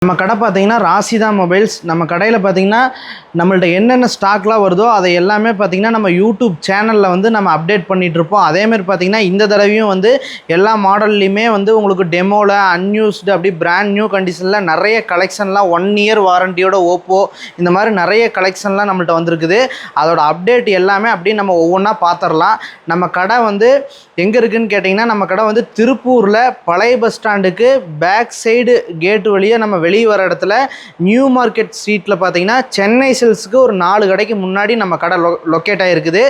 நம்ம கடை பார்த்தீங்கன்னா ராசிதா மொபைல்ஸ். நம்ம கடையில் பார்த்தீங்கன்னா நம்மள்ட்ட என்னென்ன ஸ்டாக்லாம் வருதோ அதை எல்லாமே பார்த்தீங்கன்னா நம்ம யூடியூப் சேனலில் வந்து நம்ம அப்டேட் பண்ணிகிட்ருப்போம். அதேமாதிரி பார்த்தீங்கன்னா இந்த தடவையும் வந்து எல்லா மாடல்லையுமே வந்து உங்களுக்கு டெமோவில் அன்யூஸ்டு அப்படி பிராண்ட் நியூ கண்டிஷனில் நிறைய கலெக்ஷன்லாம் 1 இயர் வாரண்டியோட ஓப்போ இந்த மாதிரி நிறைய கலெக்ஷன்லாம் நம்மள்ட்ட வந்திருக்குது. அதோட அப்டேட் எல்லாமே அப்படி நம்ம ஒவ்வொன்றா பார்த்துடலாம். நம்ம கடை வந்து எங்கே இருக்குதுன்னு கேட்டிங்கன்னா நம்ம கடை வந்து திருப்பூரில் பழைய பஸ் ஸ்டாண்டுக்கு பேக் சைடு கேட்டு வழியாக நம்ம வெளியே வர இடத்துல நியூ மார்க்கெட் ஸ்ட்ரீட்டில் பார்த்தீங்கன்னா சென்னை சில்க்ஸுக்கு ஒரு 4 கடைக்கு முன்னாடி நம்ம கடை லொக்கேட் ஆகிருக்குது.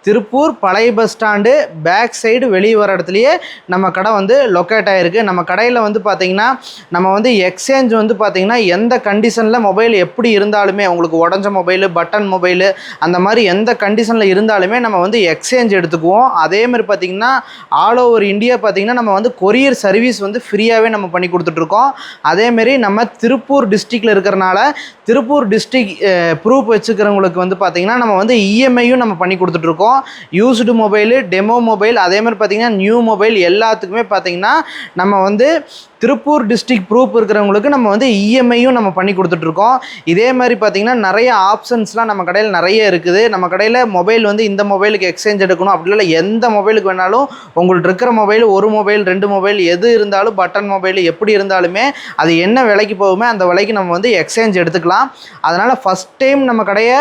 திருப்பூர் பழைய பஸ் ஸ்டாண்டு பேக் சைடு வெளியே வர இடத்துலையே நம்ம கடை வந்து லொக்கேட் ஆகிருக்கு. நம்ம கடையில் வந்து பார்த்திங்கன்னா நம்ம வந்து எக்ஸ்சேஞ்ச் வந்து பார்த்திங்கன்னா எந்த கண்டிஷனில் மொபைல் எப்படி இருந்தாலுமே உங்களுக்கு உடஞ்ச மொபைலு பட்டன் மொபைலு அந்த மாதிரி எந்த கண்டிஷனில் இருந்தாலுமே நம்ம வந்து எக்ஸ்சேஞ்ச் எடுத்துக்குவோம். அதேமாதிரி பார்த்திங்கன்னா ஆல் ஓவர் இந்தியா பார்த்திங்கன்னா நம்ம வந்து கொரியர் சர்வீஸ் வந்து ஃப்ரீயாகவே நம்ம பண்ணி கொடுத்துட்ருக்கோம். அதேமாரி நம்ம திருப்பூர் டிஸ்ட்ரிக்டில் இருக்கிறனால திருப்பூர் டிஸ்ட்ரிக்ட் ப்ரூஃப் வச்சுக்கிறவங்களுக்கு வந்து பார்த்திங்கன்னா நம்ம வந்து இஎம்ஐயும் நம்ம பண்ணி கொடுத்துட்ருக்கோம். யூஸ்டு மொபைலு டெமோ மொபைல் அதேமாதிரி பார்த்திங்கன்னா நியூ மொபைல் எல்லாத்துக்குமே பார்த்திங்கன்னா நம்ம வந்து திருப்பூர் டிஸ்ட்ரிக்ட் ப்ரூஃப் இருக்கிறவங்களுக்கு நம்ம வந்து இஎம்ஐயும் நம்ம பண்ணி கொடுத்துட்ருக்கோம். இதே மாதிரி பார்த்திங்கன்னா நிறைய ஆப்ஷன்ஸ்லாம் நம்ம கடையில் நிறைய இருக்குது. நம்ம கடையில் மொபைல் வந்து இந்த மொபைலுக்கு எக்ஸ்சேஞ்ச் எடுக்கணும் அப்படி இல்லை எந்த மொபைலுக்கு வேணாலும் உங்கள்கிட்ட இருக்கிற மொபைல் ஒரு மொபைல் 2 மொபைல் எது இருந்தாலும் பட்டன் மொபைல் எப்படி இருந்தாலுமே அது என்ன விலைக்கு போகுமே அந்த விலைக்கு நம்ம வந்து எக்ஸ்சேஞ்ச் எடுத்துக்கலாம். அதனால் ஃபஸ்ட் டைம் நம்ம கடையை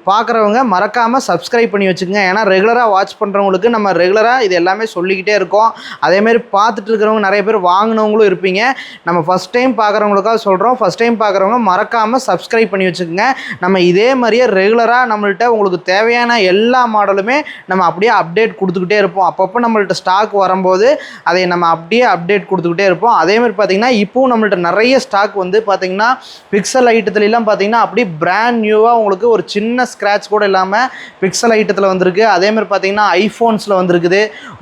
பார்க்குறவங்க மறக்காமல் சப்ஸ்கிரைப் பண்ணி வச்சுக்கோங்க. ஏன்னா ரெகுலராக வாட்ச் பண்ணுறவங்களுக்கு நம்ம ரெகுலராக இது எல்லாமே சொல்லிக்கிட்டே இருக்கோம். அதேமாரி பார்த்துட்டு இருக்கிறவங்க நிறைய பேர் வாங்கினவங்களும் இருப்பீங்க. நம்ம ஃபஸ்ட் டைம் பார்க்குறவங்களுக்காக சொல்கிறோம். ஃபஸ்ட் டைம் பார்க்குறவங்க மறக்காமல் சப்ஸ்கிரைப் பண்ணி வச்சுக்கோங்க. நம்ம இதே மாதிரியே ரெகுலராக நம்மள்ட்ட உங்களுக்கு தேவையான எல்லா மாடலுமே நம்ம அப்படியே அப்டேட் கொடுத்துக்கிட்டே இருப்போம். அப்பப்போ நம்மள்ட்ட ஸ்டாக் வரும்போது அதை நம்ம அப்படியே அப்டேட் கொடுத்துக்கிட்டே இருப்போம். அதேமாதிரி பார்த்திங்கன்னா இப்போவும் நம்மள்ட்ட நிறைய ஸ்டாக் வந்து பார்த்திங்கன்னா பிக்சல் ஐட்டத்துலலாம் பார்த்திங்கன்னா அப்படியே பிராண்ட் நியூவாக உங்களுக்கு ஒரு சின்ன ஸ்க்ராட்ச் கூட இல்லாமல் பிக்சல் ஐட்டத்தில் வந்திருக்கு. அதேமாதிரி பார்த்திங்கன்னா ஐஃபோன்ஸில் வந்திருக்குது.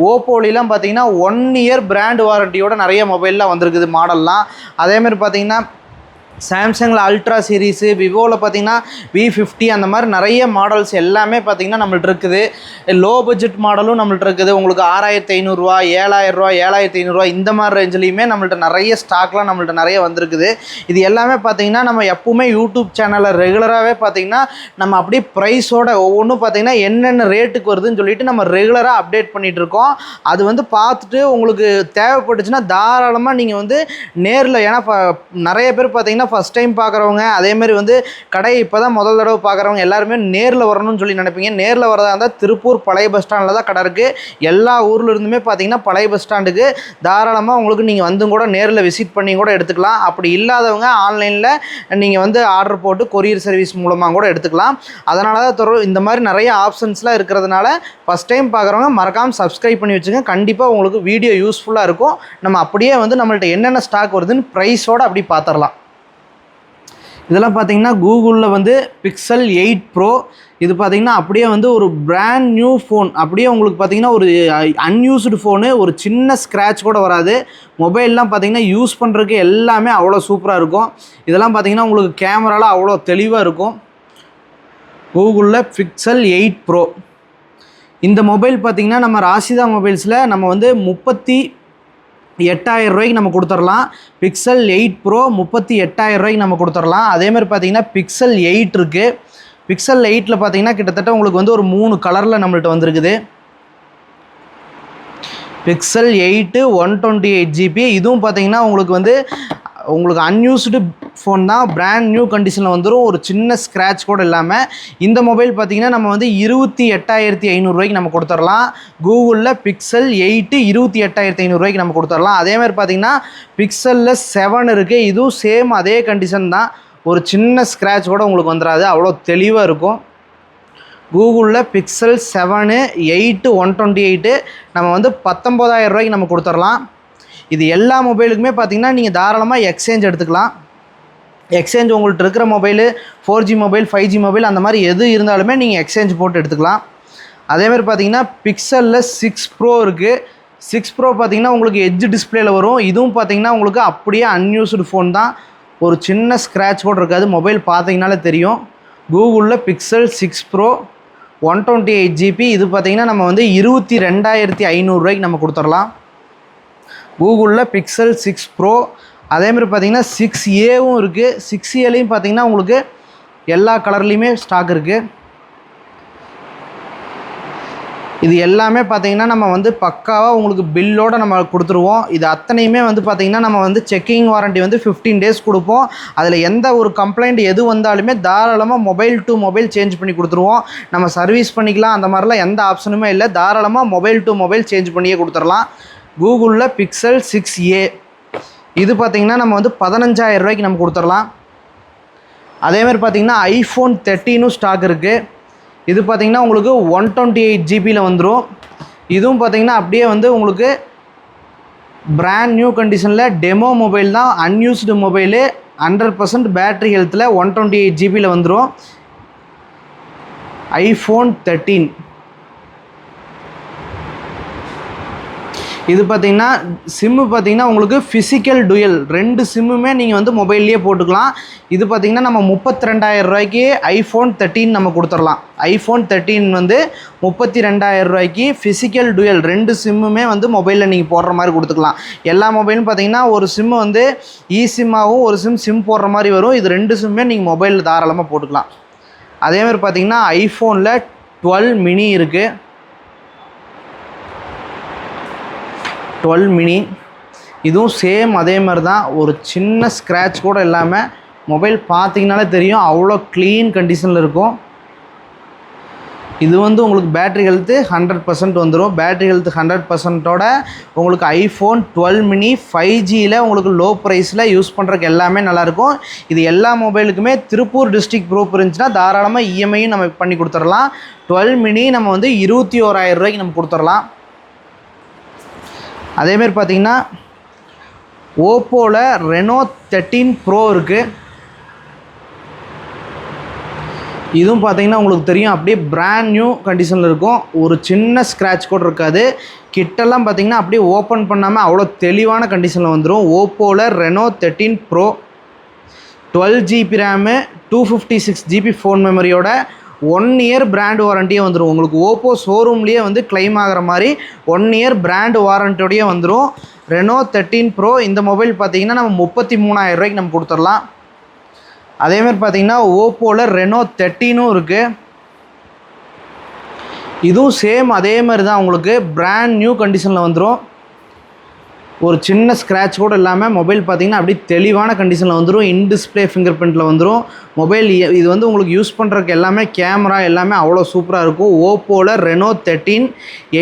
ஓப்போலாம் பார்த்திங்கன்னா 1 இயர் பிராண்ட் வாரண்டியோட நிறைய மொபைல்லாம் வந்திருக்குது மாடல்லாம். அதேமாதிரி பார்த்திங்கன்னா சாம்சங்கில் அல்ட்ரா சீரீஸு விவோவில் பார்த்திங்கன்னா V50 அந்த மாதிரி நிறைய மாடல்ஸ் எல்லாமே பார்த்திங்கன்னா நம்மள்ட்ட இருக்குது. லோ பட்ஜெட் மாடலும் நம்மள்ட்ட இருக்குது. உங்களுக்கு 6500 7000 7500 இந்த மாதிரி ரேஞ்சிலையுமே நம்மள்ட்ட நிறைய ஸ்டாக்லாம் நம்மள்ட்ட நிறைய வந்திருக்குது. இது எல்லாமே பார்த்திங்கன்னா நம்ம எப்பவுமே யூடியூப் சேனலில் ரெகுலராகவே பார்த்திங்கன்னா நம்ம அப்படியே ப்ரைஸோட ஒவ்வொன்றும் பார்த்திங்கன்னா என்னென்ன ரேட்டுக்கு வருதுன்னு சொல்லிட்டு நம்ம ரெகுலராக அப்டேட் பண்ணிகிட்டு இருக்கோம். அது வந்து பார்த்துட்டு உங்களுக்கு தேவைப்பட்டுச்சுன்னா தாராளமாக நீங்கள் வந்து நேரில் ஏன்னா நிறைய பேர் பார்த்திங்கன்னா ஃபஸ்ட் டைம் பார்க்குறவங்க அதேமாதிரி வந்து கடை இப்போ தான் முதல் தடவை பார்க்குறவங்க எல்லாருமே நேரில் வரணும்னு சொல்லி நினைப்பீங்க. நேரில் வரதா இருந்தால் திருப்பூர் பழைய பஸ் ஸ்டாண்டில் தான் கடை இருக்குது. எல்லா ஊரில் இருந்துமே பார்த்திங்கன்னா பழைய பஸ் ஸ்டாண்டுக்கு தாராளமாக உங்களுக்கு நீங்கள் வந்து கூட நேரில் விசிட் பண்ணி கூட எடுத்துக்கலாம். அப்படி இல்லாதவங்க ஆன்லைனில் நீங்கள் வந்து ஆர்டர் போட்டு கொரியர் சர்வீஸ் மூலமாக கூட எடுத்துக்கலாம். அதனால தான் இந்த மாதிரி நிறைய ஆப்ஷன்ஸ்லாம் இருக்கிறதுனால ஃபஸ்ட் டைம் பார்க்குறவங்க மறக்காமல் சப்ஸ்கிரைப் பண்ணி வச்சுங்க. கண்டிப்பாக உங்களுக்கு வீடியோ யூஸ்ஃபுல்லாக இருக்கும். நம்ம அப்படியே வந்து நம்மள்ட்ட என்னென்ன ஸ்டாக் வருதுன்னு ப்ரைஸோடு அப்படி பார்த்துடலாம். இதெல்லாம் பார்த்திங்கன்னா கூகுளில் வந்து பிக்சல் 8 ப்ரோ இது பார்த்திங்கன்னா அப்படியே வந்து ஒரு பிராண்ட் நியூ ஃபோன் அப்படியே உங்களுக்கு பார்த்திங்கன்னா ஒரு அன்யூஸ்டு ஃபோனு ஒரு சின்ன ஸ்க்ராட்ச் கூட வராது. மொபைல்லாம் பார்த்திங்கன்னா யூஸ் பண்ணுறதுக்கு எல்லாமே அவ்வளோ சூப்பராக இருக்கும். இதெல்லாம் பார்த்திங்கன்னா உங்களுக்கு கேமராலாம் அவ்வளோ தெளிவாக இருக்கும். கூகுளில் பிக்சல் 8 ப்ரோ இந்த மொபைல் பார்த்திங்கன்னா நம்ம ராசிதா மொபைல்ஸில் நம்ம வந்து 38,000 ரூபாய்க்கு நம்ம கொடுத்துடலாம். பிக்சல் 8 ப்ரோ 38,000 ரூபாய்க்கு நம்ம கொடுத்துடலாம். அதேமாதிரி பார்த்திங்கன்னா பிக்சல் 8 இருக்குது. பிக்சல் 8ல் பார்த்திங்கன்னா கிட்டத்தட்ட உங்களுக்கு வந்து ஒரு 3 கலரில் நம்மள்ட்ட வந்திருக்குது. பிக்சல் 8 128 GB இதுவும் பார்த்திங்கன்னா உங்களுக்கு அன்யூஸ்டு ஃபோன் தான். பிராண்ட் நியூ கண்டிஷனில் வந்துடும். ஒரு சின்ன ஸ்க்ராட்ச் கூட இல்லாமல் இந்த மொபைல் பார்த்திங்கன்னா நம்ம வந்து 28,500 ரூபாய்க்கு நம்ம கொடுத்துடலாம். கூகுளில் பிக்சல் 8 28,500 ரூபாய்க்கு நம்ம கொடுத்துடலாம். அதேமாதிரி பார்த்திங்கன்னா பிக்சலில் 7 இருக்குது. இதுவும் சேம் அதே கண்டிஷன் தான். ஒரு சின்ன ஸ்க்ராட்ச் கூட உங்களுக்கு வந்துடாது. அவ்வளோ தெளிவாக இருக்கும். கூகுளில் பிக்சல் 7 8 128 நம்ம வந்து 19,000 ரூபாய்க்கு நம்ம கொடுத்துடலாம். இது எல்லா மொபைலுக்குமே பார்த்திங்கன்னா நீங்கள் தாராளமாக எக்ஸ்சேஞ்ச் எடுத்துக்கலாம். எக்ஸ்சேஞ்ச் உங்கள்கிட்ட இருக்கிற mobile 4G mobile 5G mobile அந்த மாதிரி எது இருந்தாலுமே நீங்கள் எக்ஸ்சேஞ்ச் போட்டு எடுத்துக்கலாம். அதேமாதிரி பார்த்திங்கன்னா பிக்சலில் 6 ப்ரோ இருக்குது. 6 ப்ரோ பார்த்திங்கன்னா உங்களுக்கு எட்ஜ் டிஸ்பிளேயில் வரும். இதுவும் பார்த்திங்கன்னா உங்களுக்கு அப்படியே அன்யூஸ்டு ஃபோன் தான். ஒரு சின்ன ஸ்க்ராட்ச் கூட இருக்காது. மொபைல் பார்த்திங்கனாலே தெரியும். கூகுளில் பிக்சல் 6 ப்ரோ 128 GB இது பார்த்திங்கன்னா நம்ம வந்து 22,500 ரூபாய்க்கு நம்ம கொடுத்துடலாம். கூகுளில் பிக்சல் 6 ப்ரோ அதேமாதிரி பார்த்தீங்கன்னா 6Aவும் இருக்குது. 6Aலையும் பார்த்தீங்கன்னா உங்களுக்கு எல்லா கலர்லேயுமே ஸ்டாக் இருக்குது. இது எல்லாமே பார்த்தீங்கன்னா நம்ம வந்து பக்காவாக உங்களுக்கு பில்லோடு நம்ம கொடுத்துருவோம். இது அத்தனையுமே வந்து பார்த்திங்கன்னா நம்ம வந்து செக்கிங் வாரண்ட்டி வந்து 15 days கொடுப்போம். அதில் எந்த ஒரு கம்ப்ளைண்ட் எது வந்தாலுமே தாராளமாக மொபைல் டு மொபைல் சேஞ்ச் பண்ணி கொடுத்துருவோம். நம்ம சர்வீஸ் பண்ணிக்கலாம், அந்த மாதிரிலாம் எந்த ஆப்ஷனுமே இல்லை. தாராளமாக மொபைல் டு மொபைல் சேஞ்ச் பண்ணியே கொடுத்துடலாம். கூகுளில் Pixel 6a இது பார்த்திங்கன்னா நம்ம வந்து 15,000 ரூபாய்க்கு நம்ம கொடுத்துடலாம். அதேமாதிரி பார்த்திங்கன்னா iPhone 13 ஸ்டாக் இருக்குது. இது பார்த்திங்கன்னா உங்களுக்கு 128 GB வந்துடும். இதுவும் பார்த்திங்கன்னா அப்படியே வந்து உங்களுக்கு பிராண்ட் நியூ கண்டிஷனில் டெமோ மொபைல் தான், அன்யூஸ்டு மொபைலு, 100% பேட்ரி ஹெல்த்தில் 128 GB வந்துடும். iPhone 13 இது பார்த்திங்கன்னா சிம்மு பார்த்திங்கன்னா உங்களுக்கு ஃபிசிக்கல் டுயல் 2 சிம்முமே நீங்கள் வந்து மொபைல்லையே போட்டுக்கலாம். இது பார்த்திங்கன்னா நம்ம 32,000 ரூபாய்க்கு iPhone 13 நம்ம கொடுத்துடலாம். iPhone 13 வந்து 32,000 ரூபாய்க்கு ஃபிசிக்கல் டுயல் 2 சிம்முமே வந்து மொபைலில் நீங்கள் போடுற மாதிரி கொடுத்துக்கலாம். எல்லா மொபைலும் பார்த்திங்கன்னா ஒரு சிம்மு வந்து சிம்மாகவும் ஒரு சிம் போடுற மாதிரி வரும். இது 2 சிம்மே நீங்கள் மொபைலில் தாராளமாக போட்டுக்கலாம். அதேமாதிரி பார்த்திங்கன்னா ஐஃபோனில் 12 மினி இருக்குது. 12 மினி இதுவும் சேம் அதே மாதிரி தான். ஒரு சின்ன ஸ்க்ராட்ச் கூட இல்லாமல் மொபைல் பார்த்தீங்கனாலே தெரியும், அவ்வளோ க்ளீன் கண்டிஷனில் இருக்கும். இது வந்து உங்களுக்கு பேட்ரி ஹெல்த்து 100% வந்துடும். பேட்ரி ஹெல்த் 100%ஓட உங்களுக்கு iPhone 12 மினி 5Gயில் உங்களுக்கு லோ ப்ரைஸில் யூஸ் பண்ணுறதுக்கு எல்லாமே நல்லாயிருக்கும். இது எல்லா மொபைலுக்குமே திருப்பூர் டிஸ்ட்ரிக்ட் ப்ரூஃப் இருந்துச்சுன்னா தாராளமாக இஎம்ஐயும் நம்ம பண்ணி கொடுத்துடலாம். 12 மினி நம்ம வந்து 21,000 ரூபாய்க்கு நம்ம கொடுத்துடலாம். அதேமாரி பார்த்திங்கன்னா ஓப்போவில் Reno 13 Pro இருக்குது. இதுவும் பார்த்திங்கன்னா உங்களுக்கு தெரியும், அப்படியே பிராண்ட் நியூ கண்டிஷனில் இருக்கும். ஒரு சின்ன ஸ்க்ராட்ச் கூட இருக்காது. கிட்டெல்லாம் பார்த்திங்கன்னா அப்படியே ஓப்பன் பண்ணாமல் அவ்வளோ தெளிவான கண்டிஷனில் வந்துடும். ஓப்போவில் Reno 13 Pro 12 GB RAM 256 GB phone மெமரியோட 1 year பிராண்ட் வாரண்டியே வந்துடும். உங்களுக்கு ஓப்போ ஷோரூம்லேயே வந்து கிளைம் ஆகிற மாதிரி 1 year பிராண்ட் வாரண்டியோடையே வந்துடும். Reno 13 Pro இந்த மொபைல் பார்த்திங்கன்னா நம்ம 33,000 ரூபாய்க்கு நம்ம கொடுத்துடலாம். அதேமாதிரி பார்த்திங்கன்னா ஓப்போவில் Reno 13 இருக்குது. இதுவும் சேம் அதே மாதிரி தான், உங்களுக்கு பிராண்ட் நியூ கண்டிஷனில் வந்துடும். ஒரு சின்ன ஸ்க்ராட்ச் கூட இல்லாமல் மொபைல் பார்த்திங்கன்னா அப்படி தெளிவான கண்டிஷனில் வந்துடும். இன் டிஸ்பிளே ஃபிங்கர் பிரிண்ட்டில் வந்துடும் மொபைல். இது வந்து உங்களுக்கு யூஸ் பண்ணுறதுக்கு எல்லாமே கேமரா எல்லாமே அவ்வளோ சூப்பராக இருக்கும். ஓப்போவில் Reno 13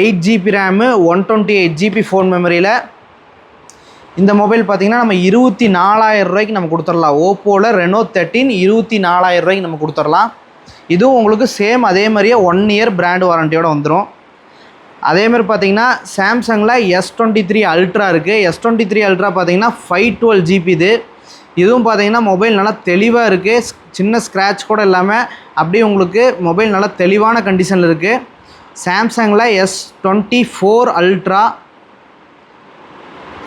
8 GB RAM 128 GB phone மெமரியில் இந்த மொபைல் பார்த்திங்கன்னா நம்ம 24,000 ரூபாய்க்கு நம்ம கொடுத்துடலாம். ஓப்போவில் Reno 13 24,000 ரூபாய்க்கு நம்ம கொடுத்துடலாம். இதுவும் உங்களுக்கு சேம் அதே மாதிரியே 1 year பிராண்ட் வாரண்டியோடு வந்துடும். அதேமாதிரி பார்த்திங்கன்னா சாம்சங்கில் S23 Ultra இருக்குது. S23 Ultra பார்த்திங்கன்னா 512 GB இதுவும் பார்த்திங்கன்னா மொபைல் நல்லா தெளிவாக இருக்குது. சின்ன ஸ்க்ராட்ச் கூட இல்லாமல் அப்படியே உங்களுக்கு மொபைல் நல்லா தெளிவான கண்டிஷனில் இருக்குது. சாம்சங்கில் S24 Ultra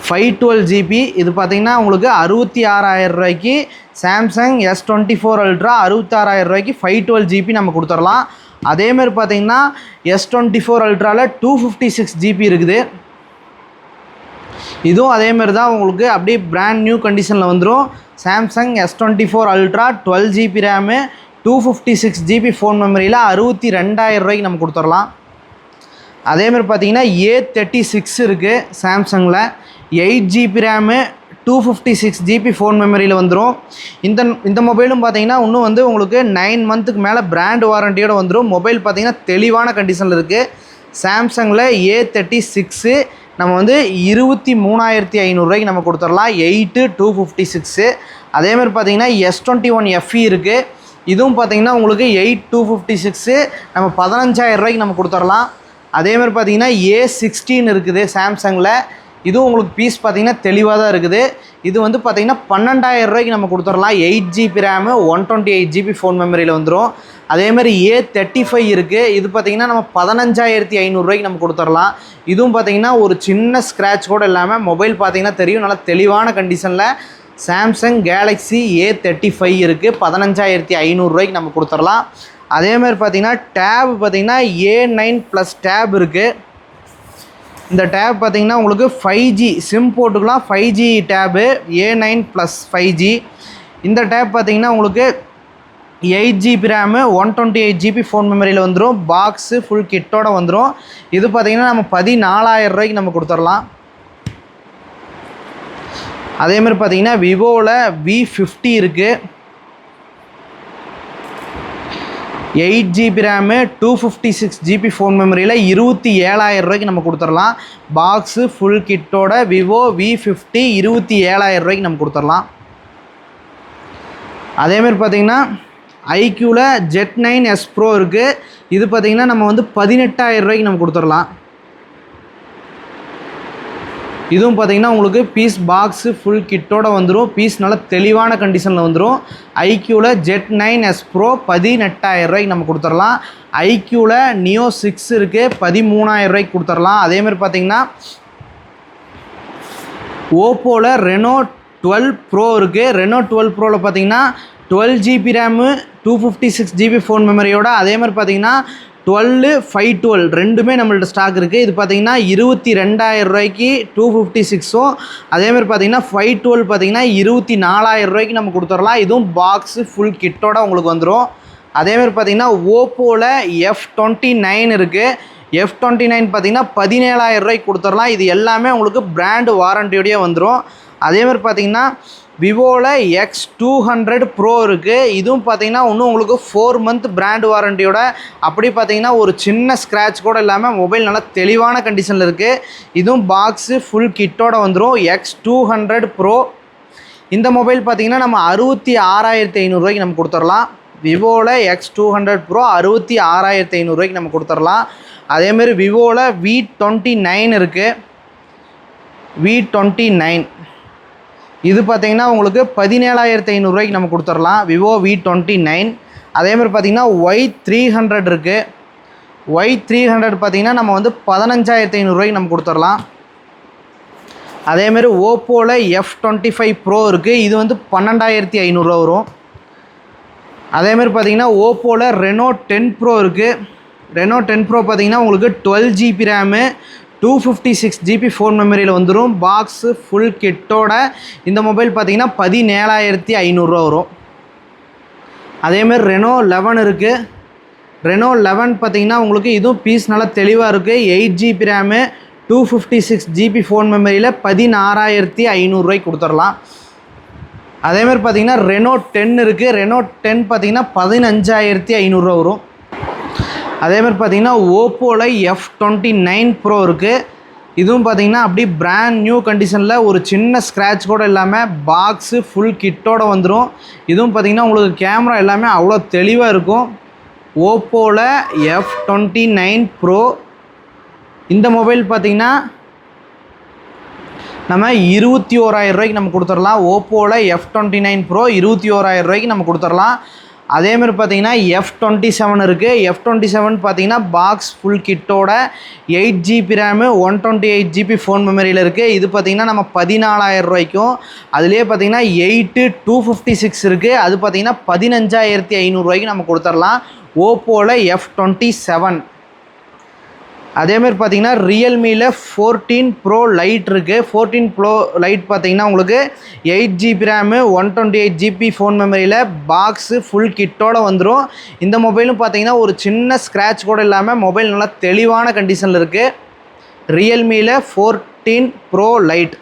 512 GB இது பார்த்திங்கன்னா உங்களுக்கு 66,000 ரூபாய்க்கு சாம்சங் S24 Ultra 66,000 ரூபாய்க்கு 512 GB நம்ம கொடுத்துடலாம். அதேமாதிரி பார்த்திங்கன்னா S24 Ultraவில் 256 GB இருக்குது. இதுவும் அதேமாதிரி தான், உங்களுக்கு அப்படியே பிராண்ட் நியூ கண்டிஷனில் வந்துடும். Samsung S24 Ultra 12 GB RAM 256 GB phone மெமரியில் 62,000 ரூபாய்க்கு நம்ம கொடுத்துடலாம். அதேமாதிரி பார்த்திங்கன்னா A36 இருக்குது சாம்சங்கில் 8 GB ரேமு 256 GB ஃபோன் மெமரியில் வந்துடும். இந்த மொபைலும் பார்த்தீங்கன்னா இன்னும் வந்து உங்களுக்கு 9 monthக்கு மேலே பிராண்ட் வாரண்டியோடு வந்துடும். மொபைல் பார்த்தீங்கன்னா தெளிவான கண்டிஷனில் இருக்குது. சாம்சங்கில் A36 நம்ம வந்து 23,500 ரூபாய்க்கு நம்ம கொடுத்துடலாம். 8 256. அதேமாதிரி பார்த்தீங்கன்னா S21 FE இருக்குது. இதுவும் பார்த்தீங்கன்னா உங்களுக்கு 8 256 நம்ம 15,000 ரூபாய்க்கு நம்ம கொடுத்துடலாம். அதேமாதிரி பார்த்தீங்கன்னா A16 இருக்குது சாம்சங்கில். இதுவும் உங்களுக்கு பீஸ் பார்த்திங்கன்னா தெளிவாக தான் இருக்குது. இது வந்து பார்த்திங்கன்னா 12,000 ரூபாய்க்கு நம்ம கொடுத்துடலாம். 8 GB ரேமு 128 GB ஃபோன் மெமரியில் வந்துடும். அதேமாதிரி A35 இருக்குது. இது பார்த்திங்கன்னா நம்ம 15,500 ரூபாய்க்கு நம்ம கொடுத்துடலாம். இதுவும் பார்த்திங்கன்னா ஒரு சின்ன ஸ்க்ராட்ச் கூட இல்லாமல் மொபைல் பார்த்திங்கன்னா தெரியும், நல்லா தெளிவான கண்டிஷனில் சாம்சங் கேலக்ஸி A35 இருக்குது. 15,500 ரூபாய்க்கு நம்ம கொடுத்துடலாம். அதேமாதிரி பார்த்திங்கன்னா டேப் பார்த்திங்கன்னா A9 + டேப் இருக்குது. இந்த டேப் பார்த்தீங்கன்னா உங்களுக்கு 5G சிம் போட்டுக்கலாம். 5G tab A9+ 5G. இந்த டேப் பார்த்தீங்கன்னா உங்களுக்கு 8GB ரேமு 128GB ஃபோன் மெமரியில் வந்துடும். பாக்ஸு ஃபுல் கிட்டோட வந்துடும். இது பார்த்தீங்கன்னா நம்ம 14,000 ரூபாய்க்கு நம்ம கொடுத்துடலாம். அதேமாதிரி பார்த்தீங்கன்னா விவோவில் V50 இருக்குது. 8GB ரேமு 256GB ஃபோன் மெமரியில் 27,000 ரூபாய்க்கு நம்ம கொடுத்துடலாம். பாக்ஸு ஃபுல் கிட்டோட விவோ V50 27,000 ரூபாய்க்கு நம்ம கொடுத்துடலாம். அதேமாதிரி பார்த்தீங்கன்னா ஐக்யூவில் Z9S Pro இருக்குது. இது பார்த்தீங்கன்னா நம்ம வந்து 18,000 ரூபாய்க்கு நம்ம கொடுத்துடலாம். இதுவும் பார்த்தீங்கன்னா உங்களுக்கு பீஸ் பாக்ஸு ஃபுல் கிட்டோட வந்துடும். பீஸ் நல்லா தெளிவான கண்டிஷனில் வந்துடும். ஐக்யூவில் Z9S Pro 18,000 ரூபாய்க்கு நம்ம கொடுத்துடலாம். ஐக்யூவில் Neo 6 இருக்குது, 13,000 ரூபாய்க்கு கொடுத்துடலாம். அதேமாதிரி பார்த்தீங்கன்னா ஓப்போவில் Reno 12 Pro இருக்குது. Reno 12 Proவில் பார்த்தீங்கன்னா 12GB ரேமு 256GB ஃபோன் மெமரியோட, அதேமாதிரி பார்த்தீங்கன்னா 12, 512 ரெண்டுமே நம்மள்ட்ட ஸ்டாக் இருக்குது. இது பார்த்தீங்கன்னா 22,000 ரூபாய்க்கு 256ம், அதேமாதிரி பார்த்தீங்கன்னா 512 பார்த்தீங்கன்னா 24,000 ரூபாய்க்கு நம்ம கொடுத்துடலாம். இதுவும் பாக்ஸு ஃபுல் கிட்டோட உங்களுக்கு வந்துடும். அதேமாதிரி பார்த்தீங்கன்னா ஓப்போவில் F29 இருக்குது. F29 பார்த்தீங்கன்னா 17,000 ரூபாய்க்கு கொடுத்துடலாம். இது எல்லாமே உங்களுக்கு பிராண்டு வாரண்டியோடய வந்துடும். அதேமாதிரி பார்த்தீங்கன்னா விவோவில் X200 Pro இருக்குது. இதுவும் பார்த்தீங்கன்னா இன்னும் உங்களுக்கு 4 மந்த் பிராண்ட் வாரண்டியோட, அப்படி பார்த்தீங்கன்னா ஒரு சின்ன ஸ்க்ராட்ச் கூட இல்லாமல் மொபைல் நல்லா தெளிவான கண்டிஷனில் இருக்குது. இதுவும் பாக்ஸு ஃபுல் கிட்டோட வந்துடும். X200 Pro இந்த மொபைல் பார்த்தீங்கன்னா நம்ம 66,500 ரூபாய்க்கு நம்ம கொடுத்துடலாம். விவோவில் X200 Pro 66,500 ரூபாய்க்கு நம்ம கொடுத்துடலாம். அதேமாரி விவோவில் V29 இருக்குது. V29 இது பார்த்தீங்கன்னா உங்களுக்கு 17,500 ரூபாய்க்கு நம்ம கொடுத்துடலாம். Vivo V29. அதேமாதிரி பார்த்தீங்கன்னா Y300 இருக்குது. Y300 பார்த்தீங்கன்னா நம்ம வந்து 15,500 ரூபாய்க்கு நம்ம கொடுத்துடலாம். அதேமாதிரி ஓப்போவில் F25 Pro இருக்குது. இது வந்து 12,500 ரூபா வரும். அதேமாதிரி பார்த்தீங்கன்னா ஓப்போவில் Reno 10 Pro இருக்குது. Reno 10 Pro பார்த்தீங்கன்னா உங்களுக்கு 12GB ரேமு 256GB ஃபோன் மெமரியில் வந்துடும். பாக்ஸு ஃபுல் கிட்டோட இந்த மொபைல் பார்த்தீங்கன்னா 17,500 ரூபா வரும். அதேமாதிரி Reno 11 இருக்குது. Reno 11 பார்த்தீங்கன்னா உங்களுக்கு இதுவும் பீஸ் நல்லா தெளிவாக இருக்குது. 8GB ரேமு 256GB ஃபோன் மெமரியில் 16,500 ரூபாய்க்கு கொடுத்துடலாம். அதேமாதிரி பார்த்தீங்கன்னா Reno 10 இருக்குது. Reno 10 பார்த்தீங்கன்னா 15,500 ரூபா வரும். அதேமாதிரி பார்த்தீங்கன்னா ஓப்போவில் F29 Pro இருக்குது. இதுவும் பார்த்தீங்கன்னா அப்படி பிராண்ட் நியூ கண்டிஷனில் ஒரு சின்ன ஸ்க்ராட்ச் கூட இல்லாமல் பாக்ஸு ஃபுல் கிட்டோட வந்துடும். இதுவும் பார்த்தீங்கன்னா உங்களுக்கு கேமரா எல்லாமே அவ்வளோ தெளிவாக இருக்கும். ஓப்போவில் F29 Pro இந்த மொபைல் பார்த்தீங்கன்னா நம்ம 21,000 ரூபாய்க்கு நம்ம கொடுத்துடலாம். ஓப்போவில் F29 Pro 21,000 ரூபாய்க்கு நம்ம கொடுத்துடலாம். அதேமாதிரி பார்த்தீங்கன்னா F27 இருக்குது. F27 பார்த்தீங்கன்னா பாக்ஸ் ஃபுல் கிட்டோட 8GB ரேமு 128GB ஃபோன் மெமரியில் இருக்குது. இது பார்த்தீங்கன்னா நம்ம 14,000 ரூபாய்க்கும், அதுலேயே பார்த்தீங்கன்னா 8 256 இருக்குது. அது பார்த்தீங்கன்னா 15,500 ரூபாய்க்கு நம்ம கொடுத்துடலாம். ஓப்போவில் F27. அதேமாதிரி பார்த்தீங்கன்னா ரியல்மியில் 14 Pro Lite இருக்குது. 14 Pro Lite பார்த்தீங்கன்னா உங்களுக்கு 8GB ரேமு 128GB ஃபோன் மெமரியில் பாக்ஸு ஃபுல் கிட்டோட வந்துடும். இந்த மொபைலும் பார்த்தீங்கன்னா ஒரு சின்ன ஸ்க்ராட்ச் கூட இல்லாமல் மொபைல் நல்லா தெளிவான கண்டிஷனில் இருக்குது. ரியல்மியில் 14 Pro Lite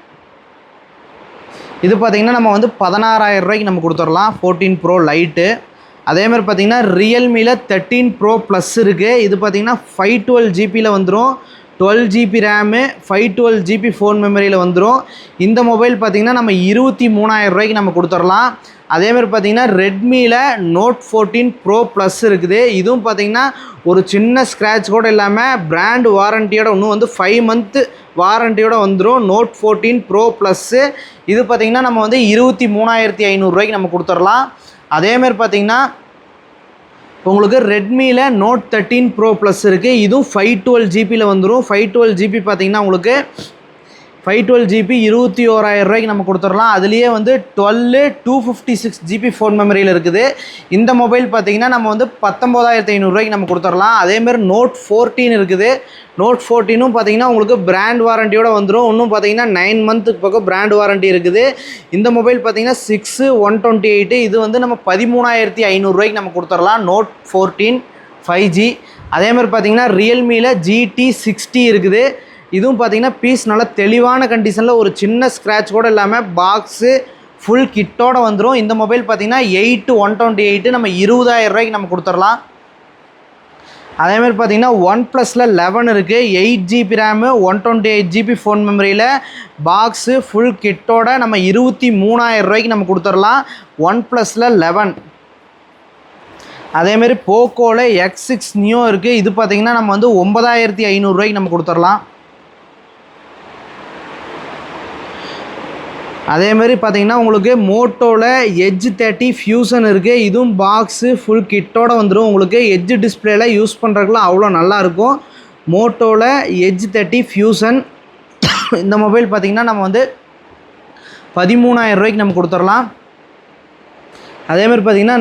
இது பார்த்தீங்கன்னா நம்ம வந்து 16,000 ரூபாய்க்கு நம்ம கொடுத்துடலாம். 14 Pro Lite. அதேமாதிரி பார்த்தீங்கன்னா ரியல்மியில் 13 Pro Plus இருக்குது. இது பார்த்தீங்கன்னா 512GB வந்துடும். 12GB ரேமு 512GB ஃபோன் மெமரியில் வந்துடும். இந்த மொபைல் பார்த்தீங்கன்னா நம்ம 23,000 ரூபாய்க்கு நம்ம கொடுத்துடலாம். அதேமாதிரி பார்த்தீங்கன்னா ரெட்மியில் Note 14 Pro Plus இருக்குது. இதுவும் பார்த்தீங்கன்னா ஒரு சின்ன ஸ்க்ராட்ச் கூட இல்லாமல் பிராண்ட் வாரண்டியோட இன்னும் வந்து 5 மந்த்து வாரண்டியோட வந்துடும். Note 14 Pro Plus இது பார்த்தீங்கன்னா நம்ம வந்து 23,500 ரூபாய்க்கு நம்ம கொடுத்துடலாம். அதேமாதிரி பார்த்தீங்கன்னா உங்களுக்கு ரெட்மியில் Note 13 Pro Plus இருக்குது. இதுவும் 512GBயில் வந்துடும். 512GB பார்த்தீங்கன்னா உங்களுக்கு 512 GB 21,000 ரூபாய்க்கு நம்ம கொடுத்துடலாம். அதுலேயே வந்து 12 256 GB ஃபோன் மெமரியில் இருக்குது. இந்த மொபைல் பார்த்தீங்கன்னா நம்ம வந்து 19,500 ரூபாய்க்கு நம்ம கொடுத்துடலாம். அதேமாதிரி Note 14 இருக்குது. Note 14ம் பார்த்தீங்கன்னா உங்களுக்கு பிராண்ட் வாரண்டியோடு வந்துடும். இன்னும் பார்த்தீங்கன்னா 9 மந்த்துக்கு பக்கம் பிராண்ட் வாரண்டி இருக்குது. இந்த மொபைல் பார்த்தீங்கன்னா 6/128 இது வந்து நம்ம 13,500 ரூபாய்க்கு நம்ம கொடுத்துடலாம். Note 14 5G. அதேமாதிரி பார்த்தீங்கன்னா ரியல்மியில் GT60 இருக்குது. இதுவும் பார்த்தீங்கன்னா பீஸ் நல்லா தெளிவான கண்டிஷனில் ஒரு சின்ன ஸ்க்ராட்ச் கூட இல்லாமல் பாக்ஸு ஃபுல் கிட்டோடு வந்துடும். இந்த மொபைல் பார்த்தீங்கன்னா 8/128 நம்ம 20,000 ரூபாய்க்கு நம்ம கொடுத்துடலாம். அதேமாதிரி பார்த்தீங்கன்னா OnePlusல 11 இருக்குது. 8GB ரேமு 128GB ஃபோன் மெமரியில் பாக்ஸு ஃபுல் கிட்டோட நம்ம 23,000 ரூபாய்க்கு நம்ம கொடுத்துடலாம். OnePlusல 11. அதேமாரி போக்கோவில் X6 நியோ இருக்குது. இது பார்த்தீங்கன்னா நம்ம வந்து 9,500 ரூபாய்க்கு நம்ம கொடுத்துடலாம். அதேமாரி பார்த்தீங்கன்னா உங்களுக்கு மோட்டோவில் Edge 30 ஃபியூசன் இருக்குது. இதுவும் பாக்ஸு ஃபுல் கிட்டோடு வந்துடும். உங்களுக்கு எட்ஜ் டிஸ்பிளேல யூஸ் பண்ணுறதுக்குலாம் அவ்வளோ நல்லாயிருக்கும். மோட்டோவில் Edge 30 ஃபியூசன். இந்த மொபைல் பார்த்திங்கன்னா நம்ம வந்து 13,000 ரூபாய்க்கு நம்ம கொடுத்துடலாம். அதேமாதிரி பார்த்திங்கன்னா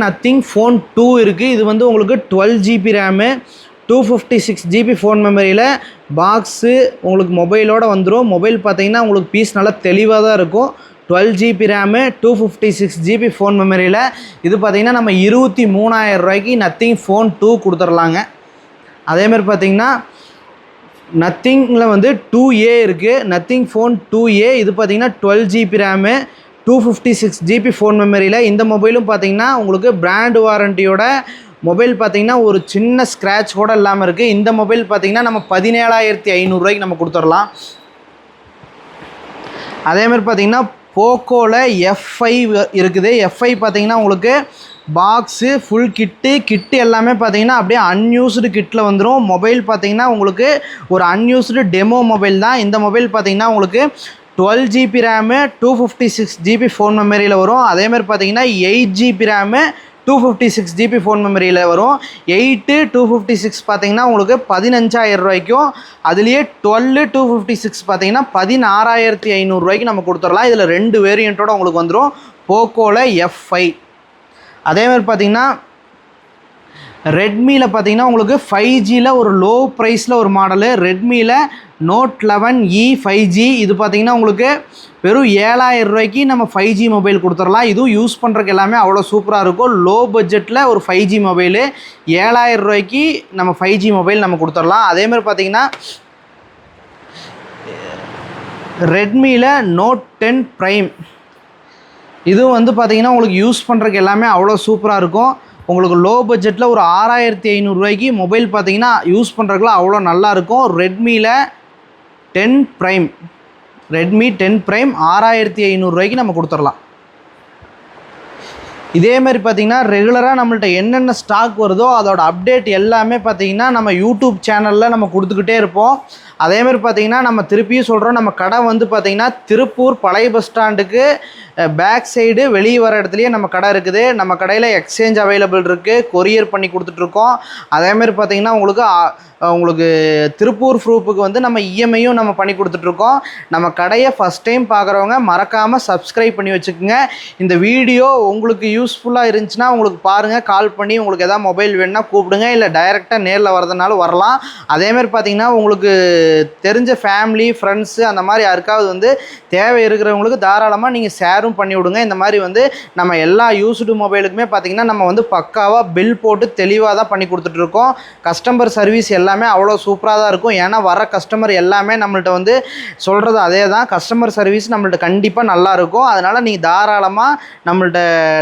நத்திங் ஃபோன் 2 இருக்குது. இது வந்து உங்களுக்கு 12GB ரேமு 256GB ஃபோன் மெமரியில் பாக்ஸு உங்களுக்கு மொபைலோடு வந்துடும். மொபைல் பார்த்தீங்கன்னா உங்களுக்கு பீஸ் நல்லா தெளிவாக தான் இருக்கும். 12GB ரேமு 256GB ஃபோன் மெமரியில் இது பார்த்திங்கன்னா நம்ம 23,000 ரூபாய்க்கு நத்திங் ஃபோன் 2 கொடுத்துடலாங்க. அதேமாதிரி பார்த்திங்கன்னா நத்திங்கில் வந்து 2A இருக்குது. நத்திங் ஃபோன் 2A இது பார்த்திங்கன்னா 12GB ரேமு 256GB ஃபோன் மெமரியில் இந்த மொபைலும் பார்த்திங்கன்னா உங்களுக்கு பிராண்ட் வாரண்டியோட மொபைல் பார்த்திங்கன்னா ஒரு சின்ன ஸ்க்ராட்ச் கூட இல்லாமல் இருக்குது. இந்த மொபைல் பார்த்திங்கன்னா நம்ம 17,500 ரூபாய்க்கு நம்ம கொடுத்துடலாம். அதேமாதிரி பார்த்திங்கன்னா போக்கோவில் F5 இருக்குது. F5 பார்த்திங்கன்னா உங்களுக்கு பாக்ஸு ஃபுல் கிட்டு எல்லாமே பார்த்திங்கன்னா அப்படியே அன்யூஸ்டு கிட்டில் வந்துடும். மொபைல் பார்த்திங்கன்னா உங்களுக்கு ஒரு அன்யூஸ்டு டெமோ மொபைல் தான். இந்த மொபைல் பார்த்திங்கன்னா உங்களுக்கு 12GB ரேமு 256GB ஃபோன் மெமரியில் வரும். அதேமாதிரி பார்த்திங்கன்னா 8GB ரேமு 256GB ஃபோன் மெமரியில் வரும். 8 256 பார்த்தீங்கன்னா உங்களுக்கு 15,000 ரூபாய்க்கும், அதுலேயே 12 256 பார்த்தீங்கன்னா 16,500 ரூபாய்க்கு நம்ம கொடுத்துடலாம். இதில் 2 வேரியண்ட்டோடு உங்களுக்கு வந்துடும் போக்கோவில் F5. அதேமாதிரி பார்த்தீங்கன்னா ரெட்மியில் பார்த்தீங்கன்னா உங்களுக்கு 5Gயில் ஒரு லோ ப்ரைஸில் ஒரு மாடலு ரெட்மியில் Note 11E 5G. இது பார்த்தீங்கன்னா உங்களுக்கு வெறும் 7,000 ரூபாய்க்கு நம்ம 5G மொபைல் கொடுத்துடலாம். இதுவும் யூஸ் பண்ணுறதுக்கு எல்லாமே அவ்வளோ சூப்பராக இருக்கும். லோ பட்ஜெட்டில் ஒரு 5G மொபைலு 7,000 ரூபாய்க்கு நம்ம 5G மொபைல் நம்ம கொடுத்துடலாம். அதேமாதிரி பார்த்தீங்கன்னா ரெட்மியில் Note 10 Prime இதுவும் வந்து பார்த்தீங்கன்னா உங்களுக்கு யூஸ் பண்ணுறதுக்கு எல்லாமே அவ்வளோ சூப்பராக இருக்கும். உங்களுக்கு லோ பட்ஜெட்டில் ஒரு 6,500 ரூபாய்க்கு மொபைல் பார்த்தீங்கன்னா யூஸ் பண்ணுறதுக்குலாம் அவ்வளோ நல்லாயிருக்கும். ரெட்மியில் 10 Prime ரெட்மி 10 Prime 6,500 ரூபாய்க்கு நம்ம கொடுத்துடலாம். இதேமாதிரி பார்த்திங்கன்னா ரெகுலராக நம்மள்ட்ட என்னென்ன ஸ்டாக் வருதோ அதோட அப்டேட் எல்லாமே பார்த்திங்கன்னா நம்ம யூடியூப் சேனலில் நம்ம கொடுத்துக்கிட்டே இருப்போம். அதேமாதிரி பார்த்திங்கன்னா நம்ம திருப்பியும் சொல்கிறோம், நம்ம கடை வந்து பார்த்திங்கன்னா திருப்பூர் பழைய பஸ் ஸ்டாண்டுக்கு பேக் சைடு வெளியே வர இடத்துலையே நம்ம கடை இருக்குது. நம்ம கடையில் எக்ஸ்சேஞ்ச் அவைலபிள் இருக்குது, கொரியர் பண்ணி கொடுத்துட்ருக்கோம். அதேமாதிரி பார்த்திங்கன்னா உங்களுக்கு திருப்பூர் ப்ரூஃபுக்கு வந்து நம்ம இஎம்ஐயும் நம்ம பண்ணி கொடுத்துட்ருக்கோம். நம்ம கடையை ஃபஸ்ட் டைம் பார்க்குறவங்க மறக்காமல் சப்ஸ்கிரைப் பண்ணி வச்சுக்கோங்க. இந்த வீடியோ உங்களுக்கு யூஸ்ஃபுல்லாக இருந்துச்சுன்னா உங்களுக்கு பாருங்கள், கால் பண்ணி உங்களுக்கு எதாவது மொபைல் வேணுன்னா கூப்பிடுங்க, இல்லை டைரெக்டாக நேரில் வரதுனாலும் வரலாம். அதேமாதிரி பார்த்திங்கன்னா உங்களுக்கு தெரிஞ்ச ஃபேமிலி ஃப்ரெண்ட்ஸு அந்த மாதிரி யாருக்காவது வந்து தேவை இருக்கிறவங்களுக்கு தாராளமாக நீங்கள் ஷேரும் பண்ணி விடுங்க. இந்த மாதிரி வந்து நம்ம எல்லா யூஸ்டு மொபைலுக்குமே பார்த்திங்கன்னா நம்ம வந்து பக்காவாக பில் போட்டு தெளிவாக தான் பண்ணி கொடுத்துட்ருக்கோம். கஸ்டமர் சர்வீஸ் எல்லாமே அவ்வளோ சூப்பராக தான் இருக்கும். ஏன்னா வர கஸ்டமர் எல்லாமே நம்மள்ட்ட வந்து சொல்கிறது அதே தான், கஸ்டமர் சர்வீஸ் நம்மள்ட்ட கண்டிப்பாக நல்லாயிருக்கும். அதனால் நீங்கள் தாராளமாக நம்மள்ட்ட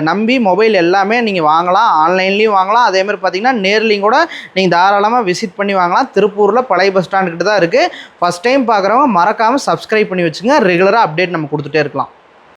நம்பி மொபைல் எல்லாமே நீங்கள் வாங்கலாம். ஆன்லைன்லேயும் வாங்கலாம், அதேமாதிரி பார்த்திங்கன்னா நேர்லேயும் கூட நீங்கள் தாராளமாக விசிட் பண்ணி வாங்கலாம். திருப்பூரில் பழைய பஸ் ஸ்டாண்டுக்கிட்ட தான் இருக்குது. ஃபஸ்ட் டைம் பார்க்குறவங்க மறக்காமல் சப்ஸ்கிரைப் பண்ணி வச்சுங்க. ரெகுலராக அப்டேட் நம்ம கொடுத்துட்டே இருக்கலாம்.